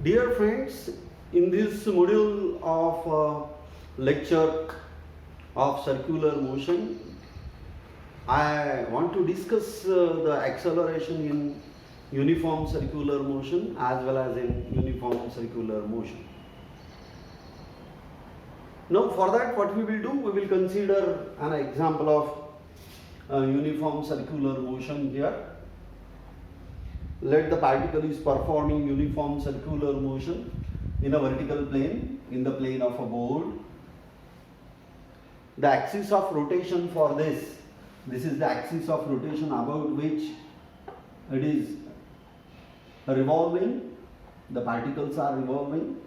Dear friends, in this module of lecture of circular motion, I want to discuss the acceleration in uniform circular motion as well as in uniform circular motion. Now for that what we will do, we will consider an example of uniform circular motion here. Let the particle is performing uniform circular motion in a vertical plane, in the plane of a board. The axis of rotation for this is the axis of rotation about which it is revolving, the particles are revolving,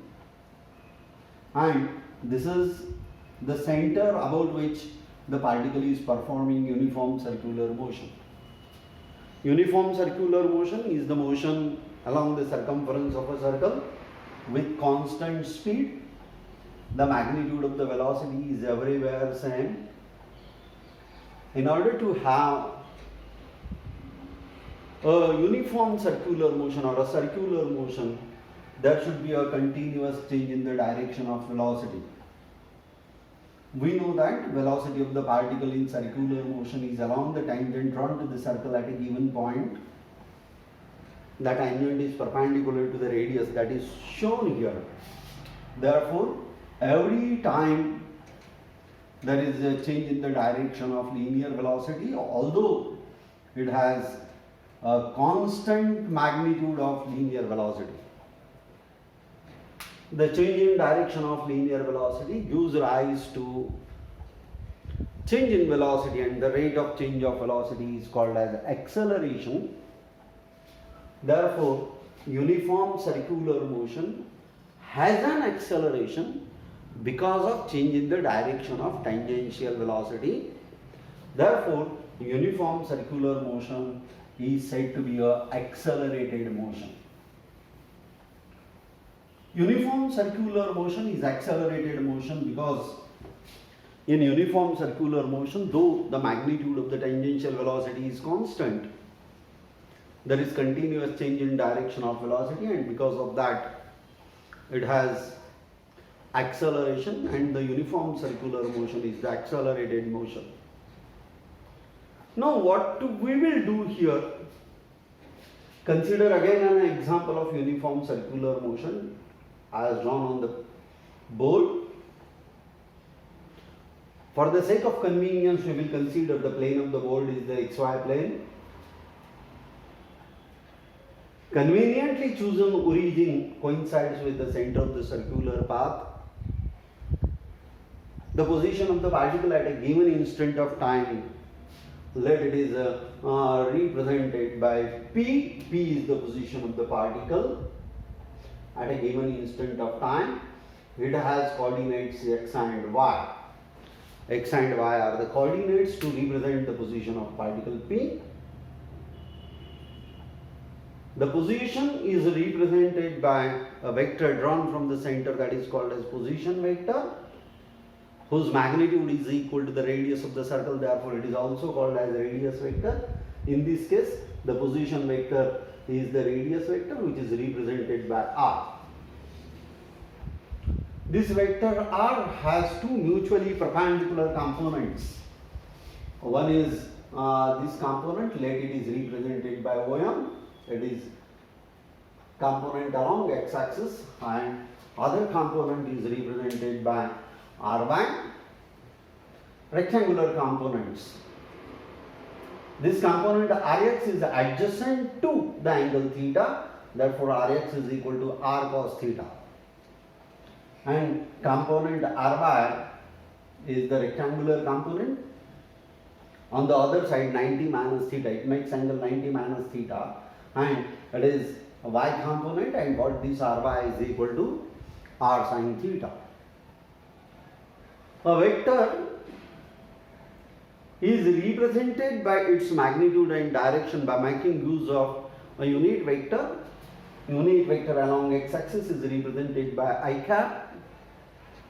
and this is the center about which the particle is performing uniform circular motion. Uniform circular motion is the motion along the circumference of a circle with constant speed. The magnitude of the velocity is everywhere same. In order to have a uniform circular motion or a circular motion, there should be a continuous change in the direction of velocity. We know that velocity of the particle in circular motion is along the tangent drawn to the circle at a given point. The tangent is perpendicular to the radius that is shown here. Therefore, every time there is a change in the direction of linear velocity, although it has a constant magnitude of linear velocity. The change in direction of linear velocity gives rise to change in velocity, and the rate of change of velocity is called as acceleration. Therefore, uniform circular motion has an acceleration because of change in the direction of tangential velocity. Therefore, uniform circular motion is said to be an accelerated motion. Uniform circular motion is accelerated motion because in uniform circular motion, though the magnitude of the tangential velocity is constant, there is continuous change in direction of velocity, and because of that it has acceleration, and the uniform circular motion is the accelerated motion. Now what we will do here, consider again an example of uniform circular motion as drawn on the board. For the sake of convenience, we will consider the plane of the board is the XY plane. Conveniently chosen origin coincides with the center of the circular path. The position of the particle at a given instant of time, let it is represented by P. P is the position of the particle at a given instant of time. It has coordinates x and y. X and y are the coordinates to represent the position of particle P. The position is represented by a vector drawn from the center that is called as position vector, whose magnitude is equal to the radius of the circle. Therefore, it is also called as radius vector. In this case, the position vector is the radius vector, which is represented by R. This vector R has two mutually perpendicular components. One is this component, let it is represented by OM, it is component along x-axis, and other component is represented by R1, rectangular components. This component Rx is adjacent to the angle theta, therefore Rx is equal to R cos theta. And component Ry is the rectangular component. On the other side, 90 minus theta, it makes angle 90 minus theta, and it is a y component, and what this Ry is equal to R sin theta. A vector is represented by its magnitude and direction by making use of a unit vector. Unit vector along x-axis is represented by I cap.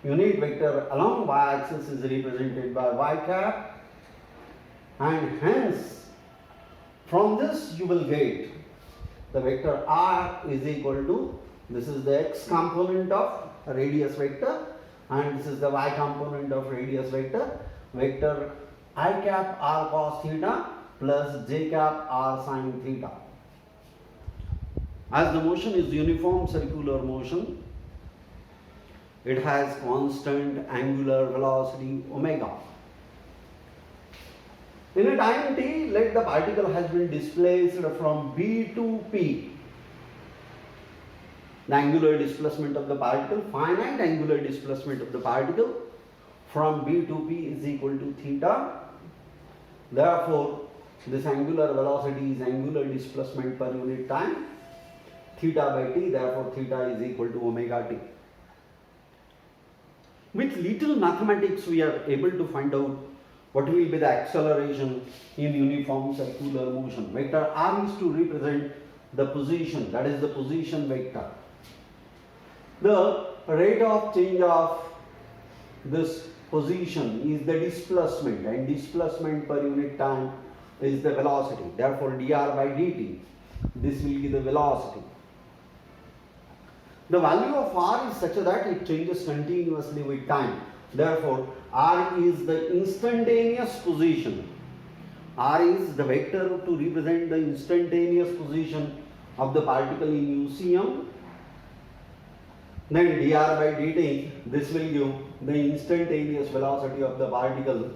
Unit vector along y-axis is represented by y cap, and hence from this you will get the vector r is equal to This is the x component of radius vector and this is the y component of radius vector. Vector I cap r cos theta plus j cap r sin theta. As the motion is uniform circular motion, it has constant angular velocity omega. In a time t, let the particle has been displaced from B to P. The angular displacement of the particle, finite angular displacement of the particle from B to P is equal to theta. Therefore, this angular velocity is angular displacement per unit time, theta by t, therefore theta is equal to omega t. With little mathematics, we are able to find out what will be the acceleration in uniform circular motion. Vector r is to represent the position, that is the position vector. The rate of change of this position is the displacement, and displacement per unit time is the velocity. Therefore, dr by dt, this will be the velocity. The value of r is such that it changes continuously with time. Therefore, r is the instantaneous position. R is the vector to represent the instantaneous position of the particle in UCM. Then dr by dt, this will give the instantaneous velocity of the particle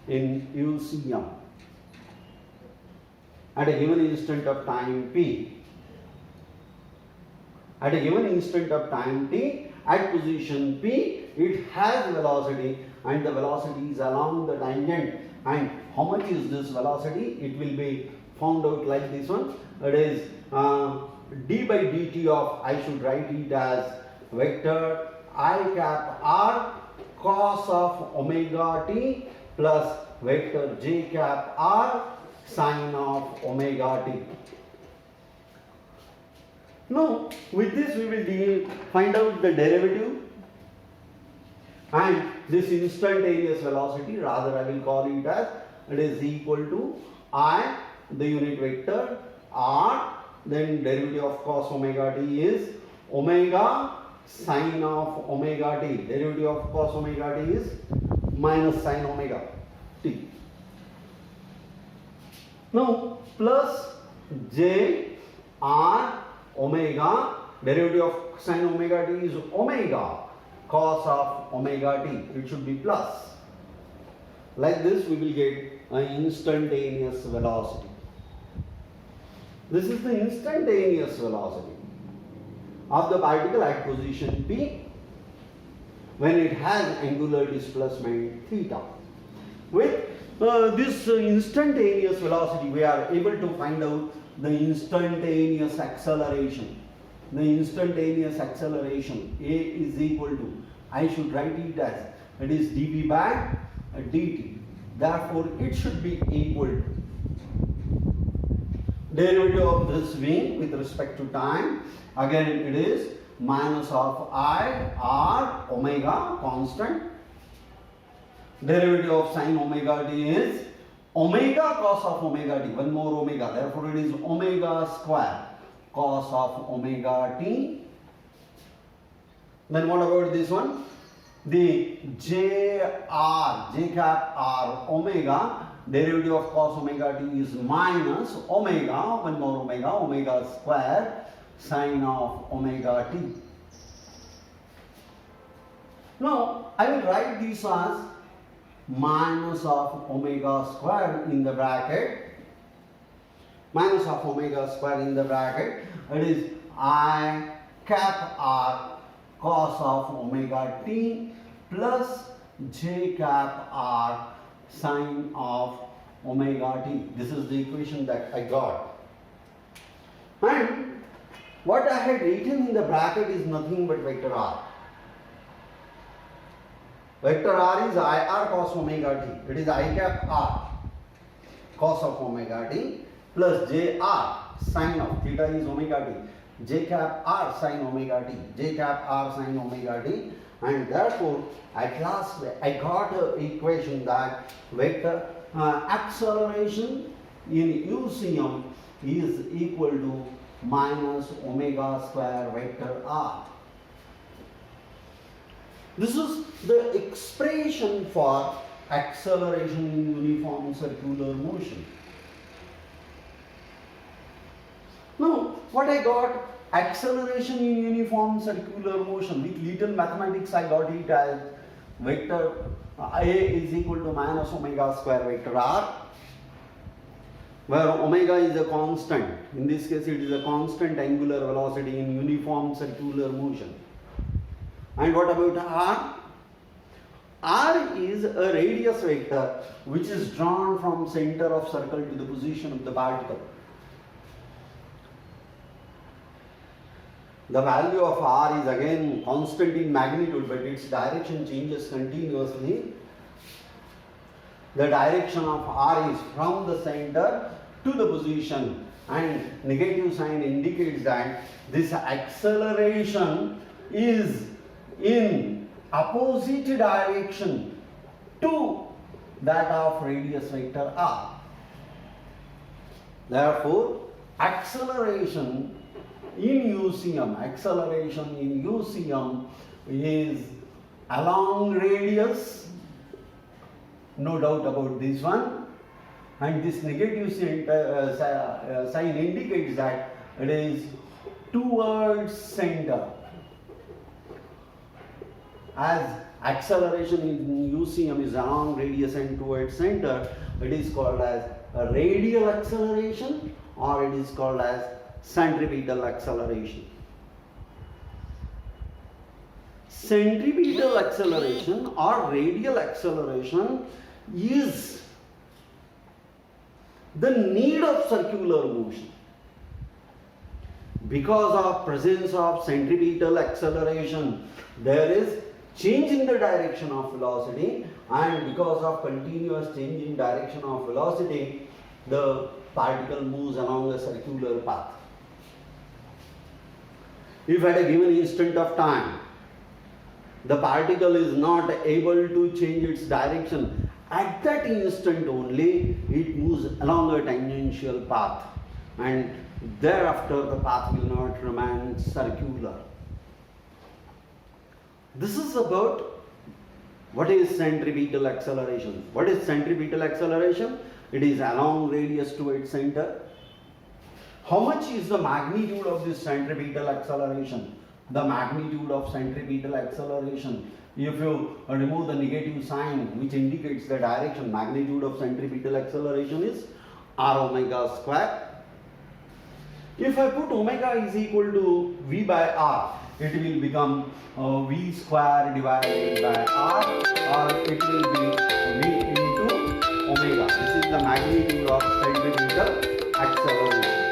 in UCM at a given instant of time p. At a given instant of time t, at position p, it has velocity and the velocity is along the tangent. And how much is this velocity? It will be found out like this one. It is d by dt of, I should write it as vector I cap r cos of omega t plus vector j cap r sin of omega t. Now, with this we will find out the derivative and this instantaneous velocity, rather I will call it as, it is equal to I, the unit vector, r, then derivative of cos omega t is omega sin of omega t. Derivative of cos omega t is minus sin omega t. Now, plus j r omega, derivative of sin omega t is omega cos of omega t. It should be plus. Like this we will get an instantaneous velocity. This is the instantaneous velocity of the particle at position p when it has angular displacement theta. With this instantaneous velocity, we are able to find out the instantaneous acceleration. The instantaneous acceleration A is equal to, I should write it as, it is dp by dt. Therefore, it should be equal to derivative of this v with respect to time. Again, it is minus of I r omega constant. Derivative of sin omega t is omega cos of omega t, one more omega, therefore it is omega square cos of omega t. Then what about this one? The j cap r omega, derivative of cos omega t is minus omega, one more omega, omega square sin of omega t. Now I will write this as minus of omega square in the bracket, minus of omega square in the bracket, it is I cap r cos of omega t plus j cap r sin of omega t. This is the equation that I got. And what I had written in the bracket is nothing but vector r. Vector r is I r cos omega t. It is I cap r cos of omega t plus j r sin of theta is omega t. J cap r sin omega t. J cap r sin omega t. And therefore, at last I got an equation that vector acceleration in UCM is equal to minus omega square vector r. This is the expression for acceleration in uniform circular motion. Now, what I got? Acceleration in uniform circular motion. With little mathematics, I got it as vector A is equal to minus omega square vector r, where omega is a constant. In this case, it is a constant angular velocity in uniform circular motion. And what about r? R is a radius vector which is drawn from center of circle to the position of the particle. The value of r is again constant in magnitude, but its direction changes continuously. The direction of r is from the center to the position, and negative sign indicates that this acceleration is in opposite direction to that of radius vector r. Therefore, acceleration in UCM is along radius, no doubt about this one, and this negative sign indicates that it is towards center. As acceleration in UCM is along radius and towards center, it is called as a radial acceleration, or it is called as centripetal acceleration. Centripetal acceleration or radial acceleration is the need of circular motion. Because of presence of centripetal acceleration, there is change in the direction of velocity, and because of continuous change in direction of velocity, the particle moves along a circular path. If at a given instant of time, the particle is not able to change its direction, at that instant only it moves along a tangential path, and thereafter the path will not remain circular. This is about what is centripetal acceleration. What is centripetal acceleration? It is along radius to its center. How much is the magnitude of this centripetal acceleration? The magnitude of centripetal acceleration, if you remove the negative sign which indicates the direction, magnitude of centripetal acceleration is r omega square. If I put omega is equal to v by r, it will become v square divided by r, or it will be v into omega. This is the magnitude of centripetal acceleration.